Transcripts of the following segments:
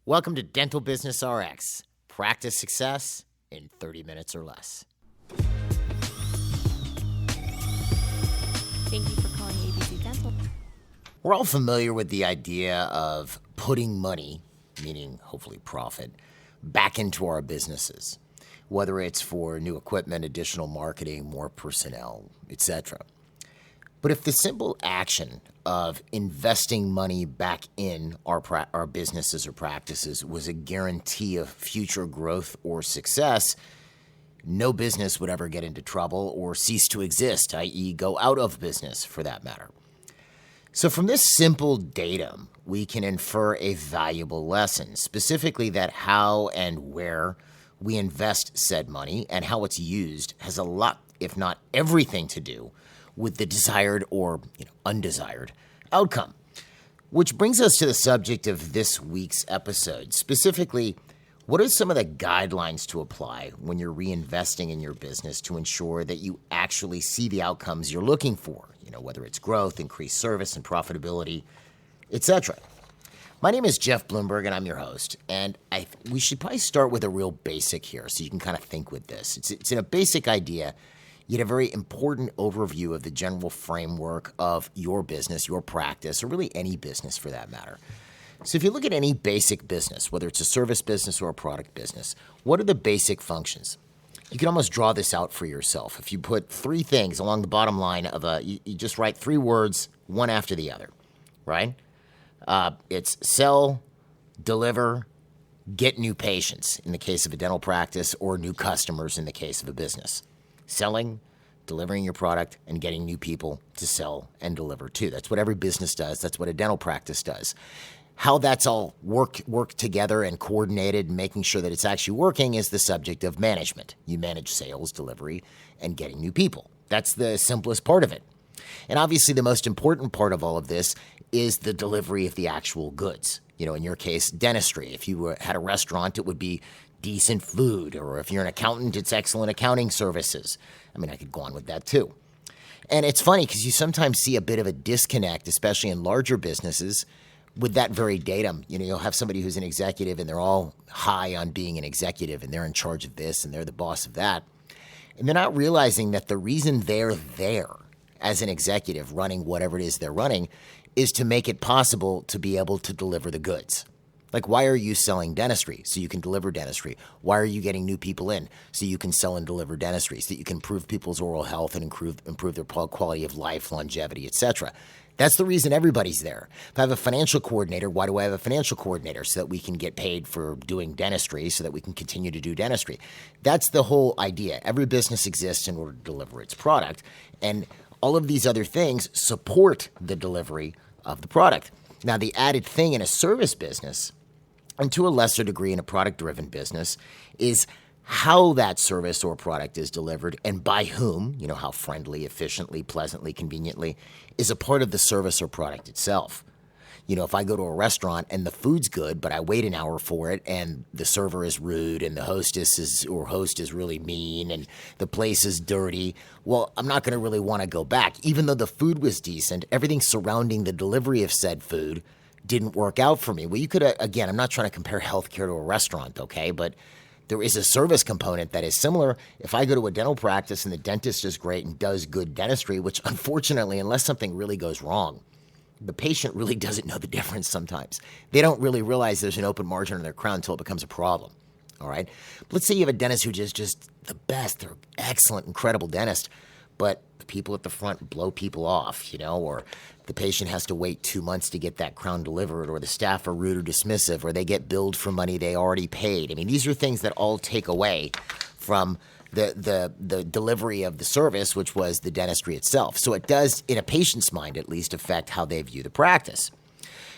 Welcome to Dental Business RX. Practice success in 30 minutes or less. Thank you for calling ABC Dental. We're all familiar with the idea of putting money, meaning hopefully profit, back into our businesses, whether it's for new equipment, additional marketing, more personnel, etc. But if the simple action of investing money back in our businesses or practices was a guarantee of future growth or success, no business would ever get into trouble or cease to exist, i.e. go out of business for that matter. So from this simple datum, we can infer a valuable lesson, specifically that how and where we invest said money and how it's used has a lot, if not everything, to do with the desired or undesired outcome. Which brings us to the subject of this week's episode. Specifically, what are some of the guidelines to apply when you're reinvesting in your business to ensure that you actually see the outcomes you're looking for? Whether it's growth, increased service and profitability, etc. My name is Jeff Bloomberg, and I'm your host. And we should probably start with a real basic here so you can kind of think with this. It's in a basic idea, yet a very important overview of the general framework of your business, your practice, or really any business for that matter. So if you look at any basic business, whether it's a service business or a product business, what are the basic functions? You can almost draw this out for yourself. If you put three things along the bottom line of you just write three words, one after the other, right? It's sell, deliver, get new patients in the case of a dental practice, or new customers in the case of a business. Selling, delivering your product, and getting new people to sell and deliver to. That's what every business does. That's what a dental practice does. How that's all work together and coordinated and making sure that it's actually working is the subject of management. You manage sales, delivery, and getting new people. That's the simplest part of it. And obviously the most important part of all of this is the delivery of the actual goods. In your case, dentistry. If you had a restaurant, it would be decent food. Or if you're an accountant, it's excellent accounting services. I could go on with that too. And it's funny because you sometimes see a bit of a disconnect, especially in larger businesses, with that very datum. You'll have somebody who's an executive and they're all high on being an executive and they're in charge of this and they're the boss of that. And they're not realizing that the reason they're there as an executive running whatever it is they're running is to make it possible to be able to deliver the goods. Like, why are you selling dentistry? So you can deliver dentistry. Why are you getting new people in? So you can sell and deliver dentistry, so that you can improve people's oral health and improve their quality of life, longevity, etc. That's the reason everybody's there. If I have a financial coordinator, why do I have a financial coordinator? So that we can get paid for doing dentistry, so that we can continue to do dentistry. That's the whole idea. Every business exists in order to deliver its product, and all of these other things support the delivery of the product. Now, the added thing in a service business, and to a lesser degree in a product-driven business, is how that service or product is delivered and by whom, how friendly, efficiently, pleasantly, conveniently, is a part of the service or product itself. If I go to a restaurant and the food's good, but I wait an hour for it and the server is rude and the host is really mean and the place is dirty, well, I'm not going to really want to go back. Even though the food was decent, everything surrounding the delivery of said food didn't work out for me. Well, you could, again, I'm not trying to compare healthcare to a restaurant, okay? But there is a service component that is similar. If I go to a dental practice and the dentist is great and does good dentistry, which unfortunately, unless something really goes wrong, the patient really doesn't know the difference sometimes. They don't really realize there's an open margin on their crown until it becomes a problem, all right? But let's say you have a dentist who is just the best. They're excellent, incredible dentist, but the people at the front blow people off, or the patient has to wait 2 months to get that crown delivered, or the staff are rude or dismissive, or they get billed for money they already paid. These are things that all take away from the delivery of the service, which was the dentistry itself. So it does, in a patient's mind at least, affect how they view the practice.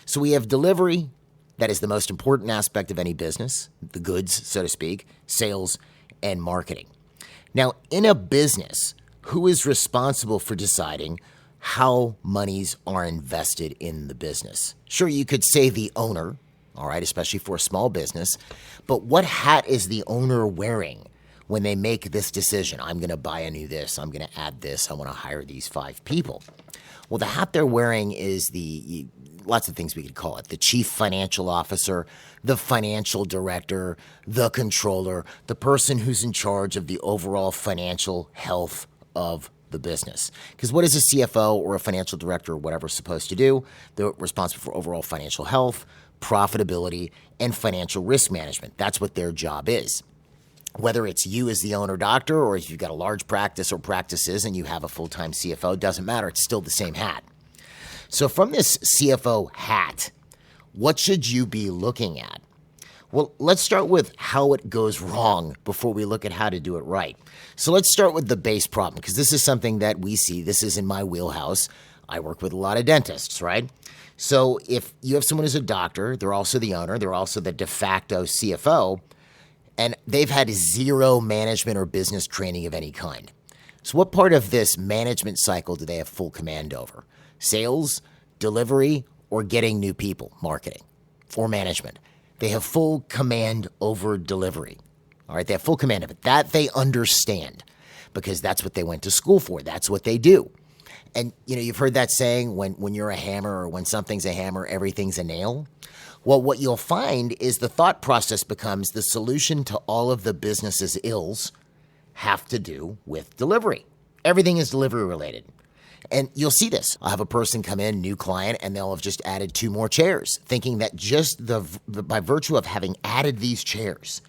So we have delivery, that is the most important aspect of any business, the goods, so to speak, sales, and marketing. Now, in a business, who is responsible for deciding how monies are invested in the business? Sure, you could say the owner, all right, especially for a small business, but what hat is the owner wearing when they make this decision? I'm going to buy a new this, I'm going to add this, I want to hire these 5 people. Well, the hat they're wearing is lots of things we could call it. The chief financial officer, the financial director, the controller, the person who's in charge of the overall financial health of the business. Because what is a CFO or a financial director or whatever supposed to do? They're responsible for overall financial health, profitability, and financial risk management. That's what their job is. Whether it's you as the owner doctor or if you've got a large practice or practices and you have a full-time CFO, doesn't matter. It's still the same hat. So from this CFO hat, what should you be looking at? Well, let's start with how it goes wrong before we look at how to do it right. So let's start with the base problem, because this is something that we see. This is in my wheelhouse. I work with a lot of dentists, right? So if you have someone who's a doctor, they're also the owner, they're also the de facto CFO, and they've had zero management or business training of any kind. So what part of this management cycle do they have full command over? Sales, delivery, or getting new people, marketing, or management? They have full command over delivery. All right, they have full command of it. That they understand because that's what they went to school for. That's what they do. And, you've heard that saying, when you're a hammer or when something's a hammer, everything's a nail. Well, what you'll find is the thought process becomes the solution to all of the business's ills have to do with delivery. Everything is delivery related. And you'll see this. I'll have a person come in, new client, and they'll have just added 2 more chairs, thinking that just by virtue of having added these chairs,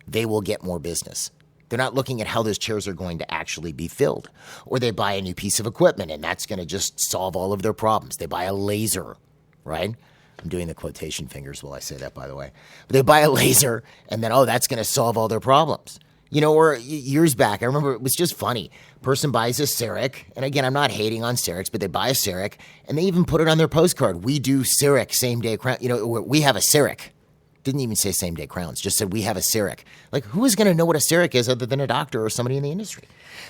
they will get more business. They're not looking at how those chairs are going to actually be filled. Or they buy a new piece of equipment, and that's going to just solve all of their problems. They buy a laser, right? I'm doing the quotation fingers while I say that, by the way. They buy a laser, and then, that's going to solve all their problems. Or years back, I remember it was just funny. Person buys a CEREC, and again, I'm not hating on CERECs, but they buy a CEREC, and they even put it on their postcard. We do CEREC, same-day crown. We have a CEREC. Didn't even say same-day crowns, just said we have a CEREC. Like, who is going to know what a CEREC is other than a doctor or somebody in the industry?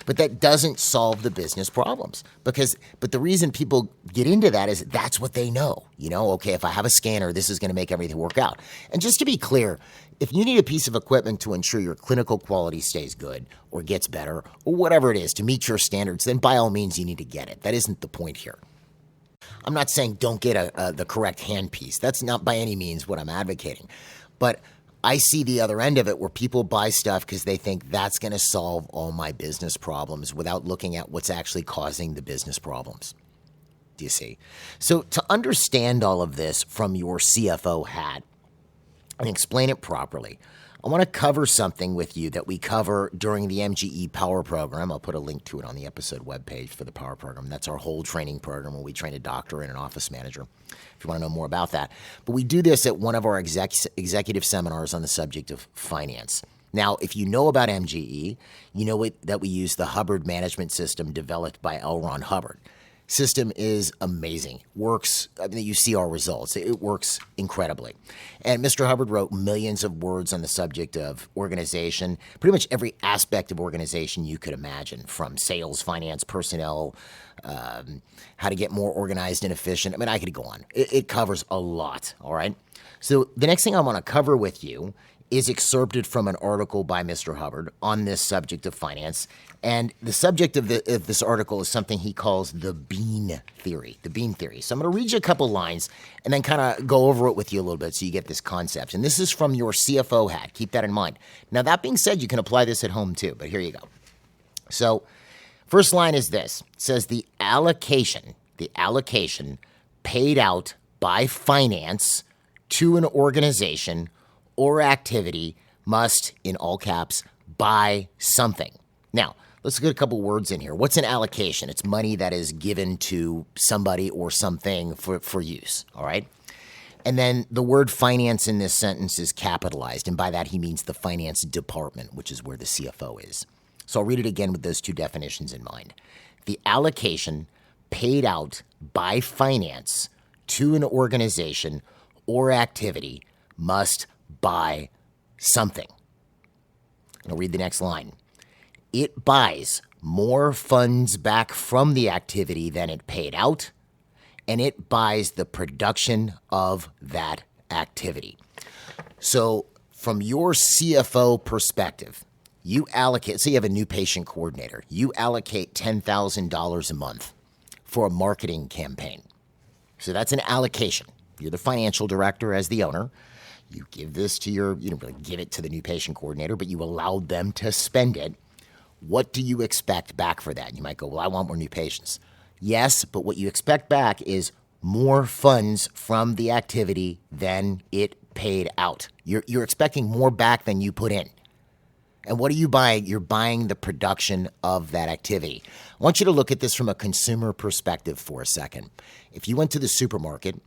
But that doesn't solve the business problems. But the reason people get into that is that's what they know. Okay, if I have a scanner, this is going to make everything work out. And just to be clear, if you need a piece of equipment to ensure your clinical quality stays good or gets better or whatever it is to meet your standards, then by all means you need to get it. That isn't the point here. I'm not saying don't get the correct handpiece. That's not by any means what I'm advocating. But I see the other end of it where people buy stuff because they think that's going to solve all my business problems without looking at what's actually causing the business problems. Do you see? So to understand all of this from your CFO hat and explain it properly, I want to cover something with you that we cover during the MGE Power Program. I'll put a link to it on the episode webpage for the Power Program. That's our whole training program where we train a doctor and an office manager, if you want to know more about that. But we do this at one of our executive seminars on the subject of finance. Now, if you know about MGE, you know that we use the Hubbard management system developed by L. Ron Hubbard. System is amazing. Works, you see our results. It works incredibly. And Mr. Hubbard wrote millions of words on the subject of organization, pretty much every aspect of organization you could imagine, from sales, finance, personnel, how to get more organized and efficient. I could go on. It covers a lot, all right? So the next thing I want to cover with you is excerpted from an article by Mr. Hubbard on this subject of finance. And the subject of this article is something he calls the bean theory, So I'm going to read you a couple lines and then kind of go over it with you a little bit so you get this concept. And this is from your CFO hat. Keep that in mind. Now, that being said, you can apply this at home too, but here you go. So first line is this. It says the allocation paid out by finance to an organization or activity must, in all caps, buy something. Now, let's get a couple words in here. What's an allocation? It's money that is given to somebody or something for use, all right? And then the word finance in this sentence is capitalized, and by that he means the finance department, which is where the CFO is. So I'll read it again with those two definitions in mind. The allocation paid out by finance to an organization or activity must buy something. I'll read the next line. It buys more funds back from the activity than it paid out, and it buys the production of that activity. So from your CFO perspective, you allocate, say you have a new patient coordinator, you allocate $10,000 a month for a marketing campaign. So that's an allocation. You're the financial director as the owner. You give this to you don't really give it to the new patient coordinator, but you allow them to spend it. What do you expect back for that? You might go, well, I want more new patients. Yes, but what you expect back is more funds from the activity than it paid out. You're expecting more back than you put in. And what are you buying? You're buying the production of that activity. I want you to look at this from a consumer perspective for a second. If you went to the supermarket,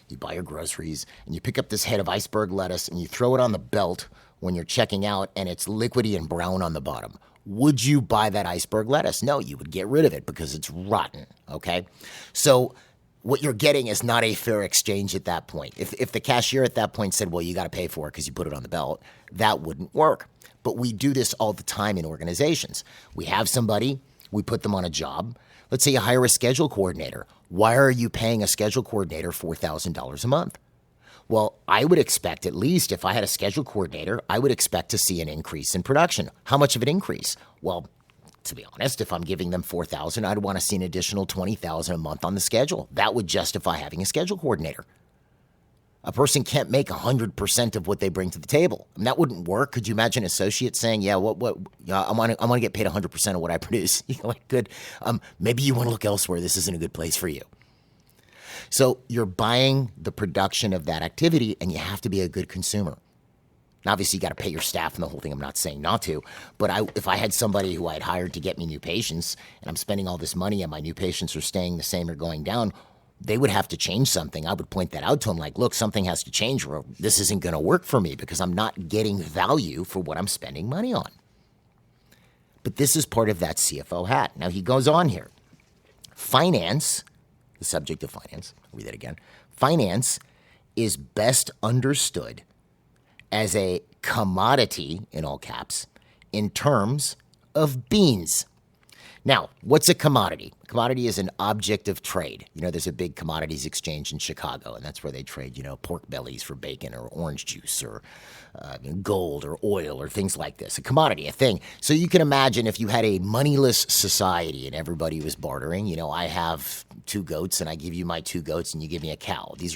you buy your groceries, and you pick up this head of iceberg lettuce and you throw it on the belt when you're checking out and it's liquidy and brown on the bottom, would you buy that iceberg lettuce? No, you would get rid of it because it's rotten, okay? So what you're getting is not a fair exchange at that point. If the cashier at that point said, well, you got to pay for it because you put it on the belt, that wouldn't work. But we do this all the time in organizations. We have somebody, we put them on a job. Let's say you hire a schedule coordinator. Why are you paying a schedule coordinator $4,000 a month? Well, I would expect, at least if I had a schedule coordinator, I would expect to see an increase in production. How much of an increase? Well, to be honest, if I'm giving them $4,000, I'd want to see an additional $20,000 a month on the schedule. That would justify having a schedule coordinator. A person can't make 100% of what they bring to the table. I mean, that wouldn't work. Could you imagine an associate saying, "Yeah, I want to get paid 100% of what I produce"? You're like, good. Maybe you want to look elsewhere. This isn't a good place for you. So you're buying the production of that activity, and you have to be a good consumer. Now, obviously, you got to pay your staff and the whole thing. I'm not saying not to, but if I had somebody who I'd hired to get me new patients, and I'm spending all this money, and my new patients are staying the same or going down, they would have to change something. I would point that out to them like, look, something has to change or this isn't going to work for me because I'm not getting value for what I'm spending money on. But this is part of that CFO hat. Now, he goes on here. Finance, the subject of finance, I'll read that again. Finance is best understood as a commodity, in all caps, in terms of beans. Now, what's a commodity? A commodity is an object of trade. You know, there's a big commodities exchange in Chicago, and that's where they trade, pork bellies for bacon or orange juice or gold or oil or things like this. A commodity, a thing. So you can imagine if you had a moneyless society and everybody was bartering, I have 2 goats and I give you my 2 goats and you give me a cow. Those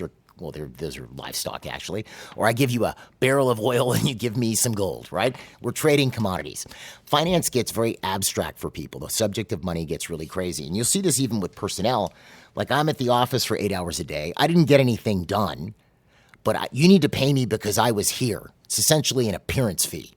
are livestock, actually. Or I give you a barrel of oil and you give me some gold, right? We're trading commodities. Finance gets very abstract for people. The subject of money gets really crazy. And you'll see this even with personnel. Like, I'm at the office for 8 hours a day. I didn't get anything done, but you need to pay me because I was here. It's essentially an appearance fee.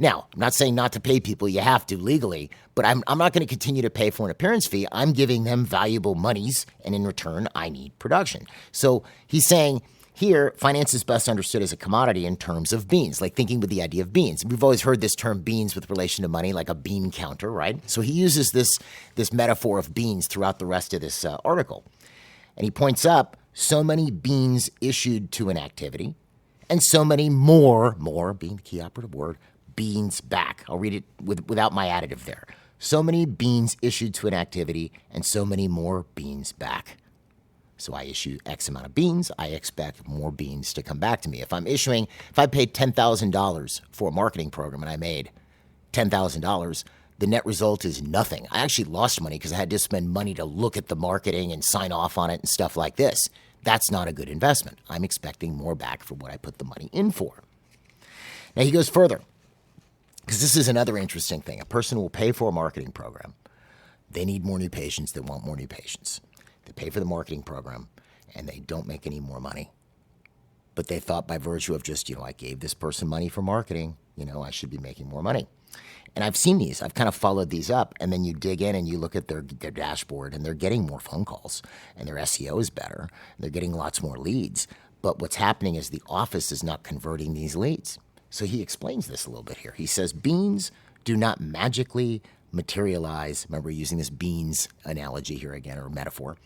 Now, I'm not saying not to pay people. You have to legally, but I'm not going to continue to pay for an appearance fee. I'm giving them valuable monies, and in return, I need production. So he's saying here, finance is best understood as a commodity in terms of beans, like thinking with the idea of beans. We've always heard this term beans with relation to money, like a bean counter, right? So he uses this metaphor of beans throughout the rest of this article. And he points up so many beans issued to an activity, and so many more being the key operative word, beans back. I'll read it without my additive there. So many beans issued to an activity and so many more beans back. So I issue X amount of beans. I expect more beans to come back to me. If I paid $10,000 for a marketing program and I made $10,000, the net result is nothing. I actually lost money because I had to spend money to look at the marketing and sign off on it and stuff like this. That's not a good investment. I'm expecting more back for what I put the money in for. Now he goes further. Because this is another interesting thing. A person will pay for a marketing program. They need more new patients. They want more new patients. They pay for the marketing program, and they don't make any more money. But they thought by virtue of just, I gave this person money for marketing, I should be making more money. And I've seen these. I've kind of followed these up. And then you dig in and you look at their dashboard, and they're getting more phone calls, and their SEO is better. And they're getting lots more leads. But what's happening is the office is not converting these leads. So he explains this a little bit here. He says, beans do not magically materialize. Remember, using this beans analogy here again, or metaphor.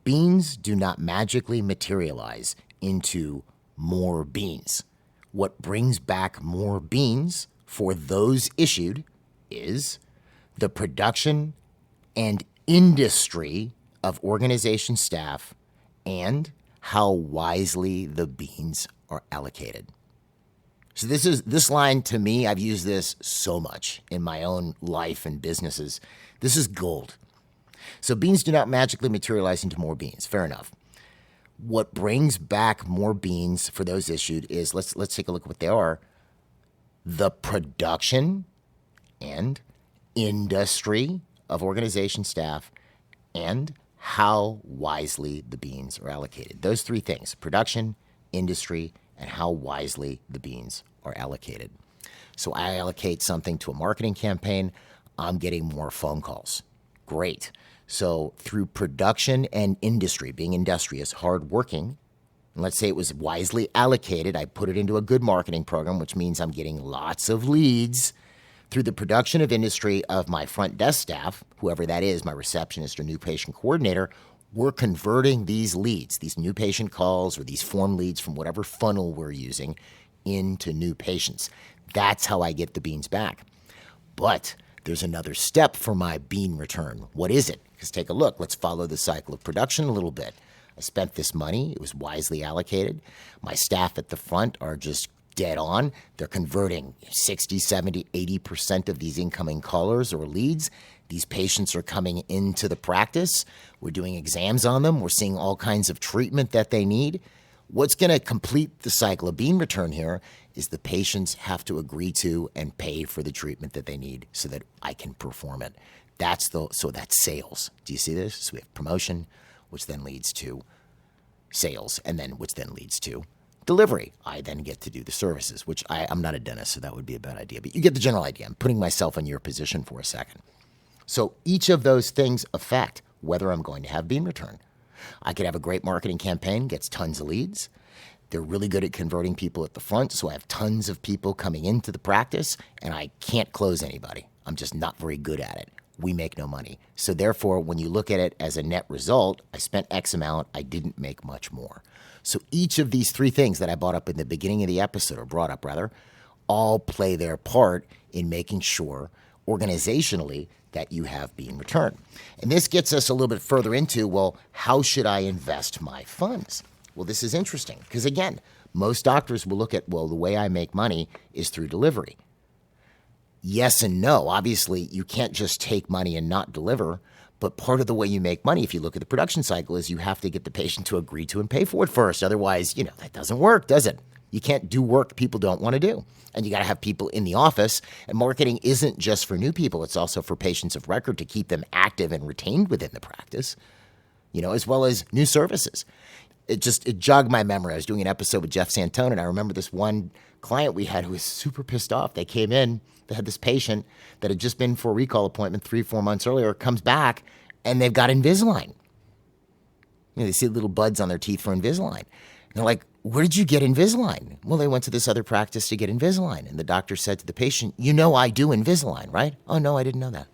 Beans do not magically materialize into more beans. What brings back more beans for those issued is the production and industry of organization staff and how wisely the beans are allocated. So this line, to me, I've used this so much in my own life and businesses. This is gold. So beans do not magically materialize into more beans. Fair enough. What brings back more beans for those issued is, let's take a look at what they are. The production and industry of organization staff, and how wisely the beans are allocated. Those three things: production, industry, and how wisely the beans are allocated. So I allocate something to a marketing campaign, I'm getting more phone calls. Great. So through production and industry, being industrious, hardworking, and let's say it was wisely allocated, I put it into a good marketing program, which means I'm getting lots of leads. Through the production of industry of my front desk staff, whoever that is, my receptionist or new patient coordinator, we're converting these leads, these new patient calls or these form leads from whatever funnel we're using, into new patients. That's how I get the beans back. But there's another step for my bean return. What is it? Because take a look. Let's follow the cycle of production a little bit. I spent this money. It was wisely allocated. My staff at the front are just dead on. They're converting 60, 70, 80% of these incoming callers or leads. These patients are coming into the practice. We're doing exams on them. We're seeing all kinds of treatment that they need. What's going to complete the cycle of bean return here is the patients have to agree to and pay for the treatment that they need so that I can perform it. That's sales. Do you see this? So we have promotion, which then leads to sales, and then which then leads to delivery. I then get to do the services, which I'm not a dentist, so that would be a bad idea. But you get the general idea. I'm putting myself in your position for a second. So each of those things affect whether I'm going to have bean return. I could have a great marketing campaign, gets tons of leads. They're really good at converting people at the front, so I have tons of people coming into the practice, and I can't close anybody. I'm just not very good at it. We make no money. So therefore, when you look at it as a net result, I spent X amount, I didn't make much more. So each of these three things that I brought up in the beginning of the episode, or brought up rather, all play their part in making sure organizationally that you have bean return. And this gets us a little bit further into, well, how should I invest my funds? Well, this is interesting because, again, most doctors will look at, well, the way I make money is through delivery. Yes and no. Obviously, you can't just take money and not deliver. But part of the way you make money, if you look at the production cycle, is you have to get the patient to agree to and pay for it first. Otherwise, that doesn't work, does it? You can't do work people don't want to do. And you got to have people in the office. And marketing isn't just for new people. It's also for patients of record to keep them active and retained within the practice, as well as new services. It jogged my memory. I was doing an episode with Jeff Santone, and I remember this one client we had who was super pissed off. They came in, they had this patient that had just been for a recall appointment 3-4 months earlier, comes back, and they've got Invisalign. They see little buds on their teeth for Invisalign. And they're like, where did you get Invisalign? Well, they went to this other practice to get Invisalign. And the doctor said to the patient, I do Invisalign, right? Oh, no, I didn't know that.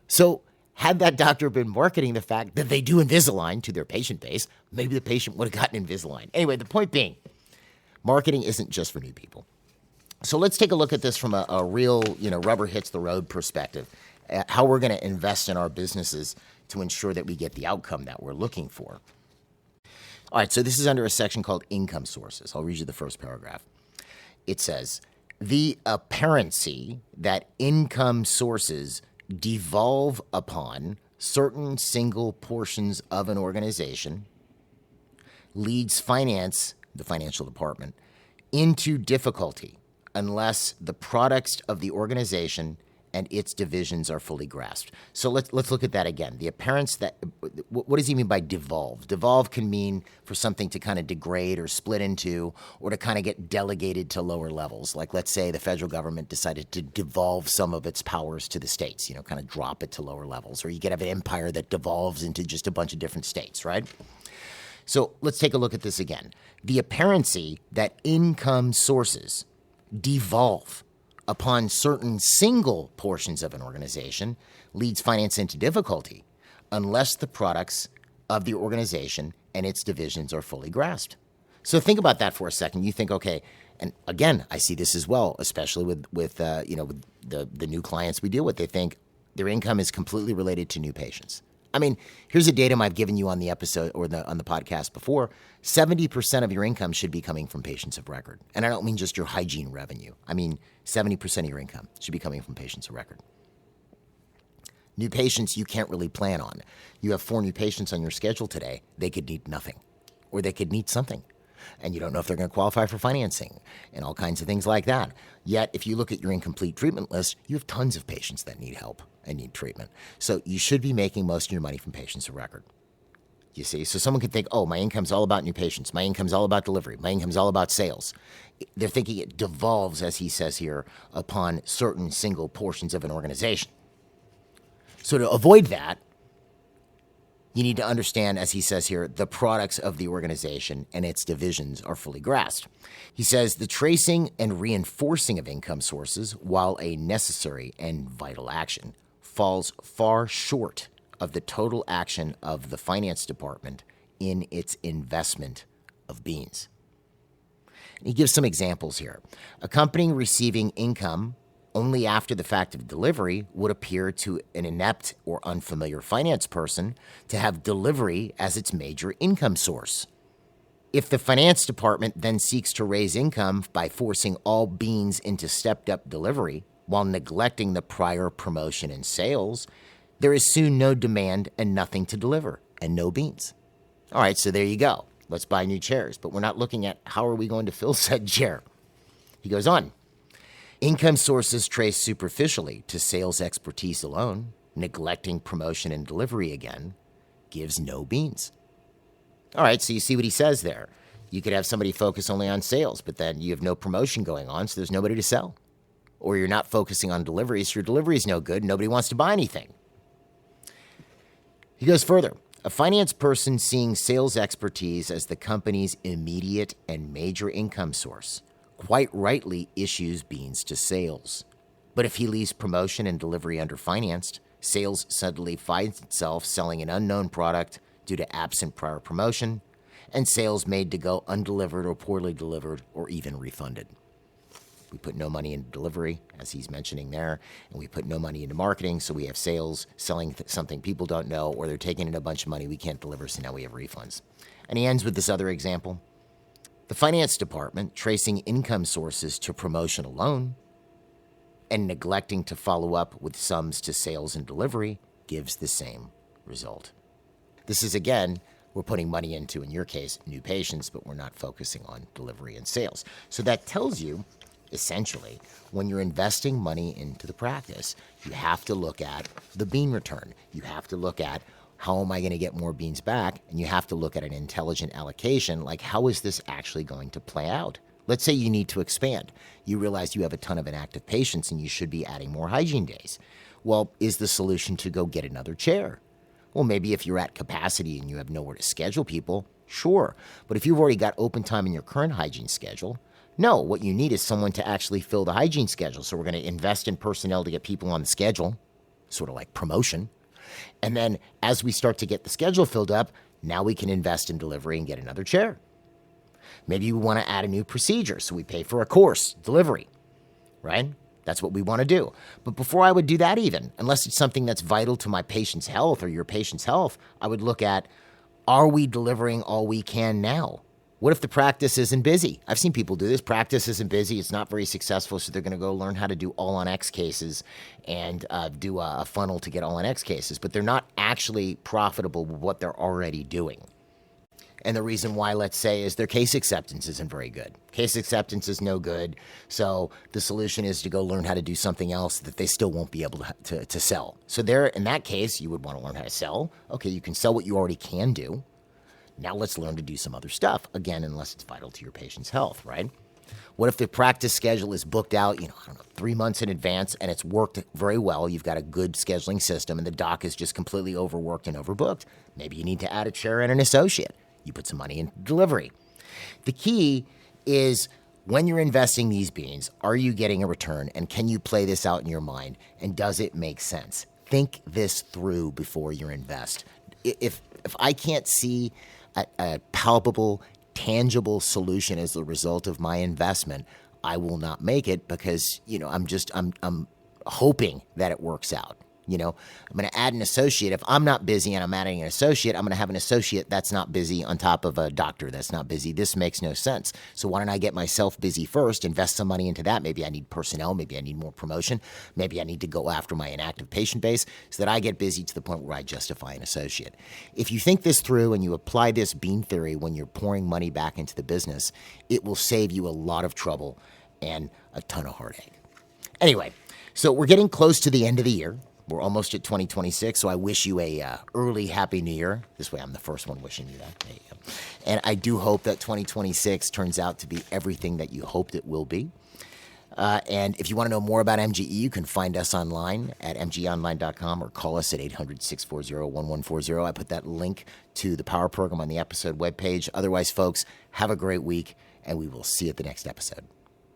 So had that doctor been marketing the fact that they do Invisalign to their patient base, maybe the patient would have gotten Invisalign. Anyway, the point being, marketing isn't just for new people. So let's take a look at this from a real, rubber hits the road perspective, how we're going to invest in our businesses to ensure that we get the outcome that we're looking for. All right, so this is under a section called income sources. I'll read you the first paragraph. It says, the apparency that income sources devolve upon certain single portions of an organization leads finance, the financial department, into difficulty unless the products of the organization and its divisions are fully grasped. So let's look at that again. The appearance that, what does he mean by devolve? Devolve can mean for something to kind of degrade or split into, or to kind of get delegated to lower levels. Like, let's say the federal government decided to devolve some of its powers to the states, kind of drop it to lower levels. Or you could have an empire that devolves into just a bunch of different states, right? So let's take a look at this again. The apparency that income sources devolve upon certain single portions of an organization leads finance into difficulty unless the products of the organization and its divisions are fully grasped. So think about that for a second. You think, okay, and again, I see this as well, especially with the new clients we deal with. They think their income is completely related to new patients. I mean, here's a datum I've given you on the episode or on the podcast before. 70% of your income should be coming from patients of record. And I don't mean just your hygiene revenue. I mean 70% of your income should be coming from patients of record. New patients you can't really plan on. You have 4 new patients on your schedule today. They could need nothing, or they could need something. And you don't know if they're going to qualify for financing and all kinds of things like that. Yet, if you look at your incomplete treatment list, you have tons of patients that need help and need treatment. So you should be making most of your money from patients of record. You see, so someone could think, oh, my income's all about new patients. My income's all about delivery. My income's all about sales. They're thinking it devolves, as he says here, upon certain single portions of an organization. So to avoid that, you need to understand, as he says here, the products of the organization and its divisions are fully grasped. He says the tracing and reinforcing of income sources, while a necessary and vital action, falls far short of the total action of the finance department in its investment of beans. And he gives some examples here. A company receiving income only after the fact of delivery would appear to an inept or unfamiliar finance person to have delivery as its major income source. If the finance department then seeks to raise income by forcing all beans into stepped-up delivery while neglecting the prior promotion and sales, there is soon no demand and nothing to deliver, and no beans. All right, so there you go. Let's buy new chairs. But we're not looking at how are we going to fill said chair. He goes on. Income sources traced superficially to sales expertise alone, neglecting promotion and delivery again, gives no beans. All right, so you see what he says there. You could have somebody focus only on sales, but then you have no promotion going on, so there's nobody to sell. Or you're not focusing on delivery, so your delivery is no good, nobody wants to buy anything. He goes further. A finance person seeing sales expertise as the company's immediate and major income source quite rightly issues beans to sales. But if he leaves promotion and delivery underfinanced, sales suddenly finds itself selling an unknown product due to absent prior promotion, and sales made to go undelivered or poorly delivered or even refunded. We put no money into delivery, as he's mentioning there, and we put no money into marketing, so we have sales selling something people don't know, or they're taking in a bunch of money we can't deliver, so now we have refunds. And he ends with this other example. The finance department tracing income sources to promotion alone and neglecting to follow up with sums to sales and delivery gives the same result. This is, again, we're putting money into, in your case, new patients, but we're not focusing on delivery and sales. So that tells you, essentially, when you're investing money into the practice, you have to look at the bean return. You have to look at how am I going to get more beans back? And you have to look at an intelligent allocation, like how is this actually going to play out? Let's say you need to expand. You realize you have a ton of inactive patients and you should be adding more hygiene days. Well, is the solution to go get another chair? Well, maybe if you're at capacity and you have nowhere to schedule people, sure. But if you've already got open time in your current hygiene schedule, no, what you need is someone to actually fill the hygiene schedule. So we're going to invest in personnel to get people on the schedule, sort of like promotion. And then as we start to get the schedule filled up, now we can invest in delivery and get another chair. Maybe we want to add a new procedure, so we pay for a course, delivery, right? That's what we want to do. But before I would do that even, unless it's something that's vital to my patient's health or your patient's health, I would look at, are we delivering all we can now? What if the practice isn't busy? I've seen people do this. Practice isn't busy. It's not very successful, so they're going to go learn how to do all-on-X cases and do a funnel to get all-on-X cases. But they're not actually profitable with what they're already doing. And the reason why, let's say, is their case acceptance isn't very good. Case acceptance is no good, so the solution is to go learn how to do something else that they still won't be able to sell. So there, in that case, you would want to learn how to sell. Okay, you can sell what you already can do. Now let's learn to do some other stuff, again, unless it's vital to your patient's health, right? What if the practice schedule is booked out, 3 months in advance, and it's worked very well? You've got a good scheduling system, and the doc is just completely overworked and overbooked. Maybe you need to add a chair and an associate. You put some money in delivery. The key is when you're investing these beans, are you getting a return, and can you play this out in your mind, and does it make sense? Think this through before you invest. If I can't see a palpable, tangible solution as the result of my investment, I will not make it because, I'm hoping that it works out. I'm going to add an associate. If I'm not busy and I'm adding an associate, I'm going to have an associate that's not busy on top of a doctor that's not busy. This makes no sense. So why don't I get myself busy first, invest some money into that? Maybe I need personnel. Maybe I need more promotion. Maybe I need to go after my inactive patient base so that I get busy to the point where I justify an associate. If you think this through and you apply this bean theory when you're pouring money back into the business, it will save you a lot of trouble and a ton of heartache. Anyway, so we're getting close to the end of the year. We're almost at 2026, so I wish you a early Happy New Year. This way I'm the first one wishing you that. There you go. And I do hope that 2026 turns out to be everything that you hoped it will be. And if you want to know more about MGE, you can find us online at mgeonline.com or call us at 800-640-1140. I put that link to the Power Program on the episode webpage. Otherwise, folks, have a great week, and we will see you at the next episode.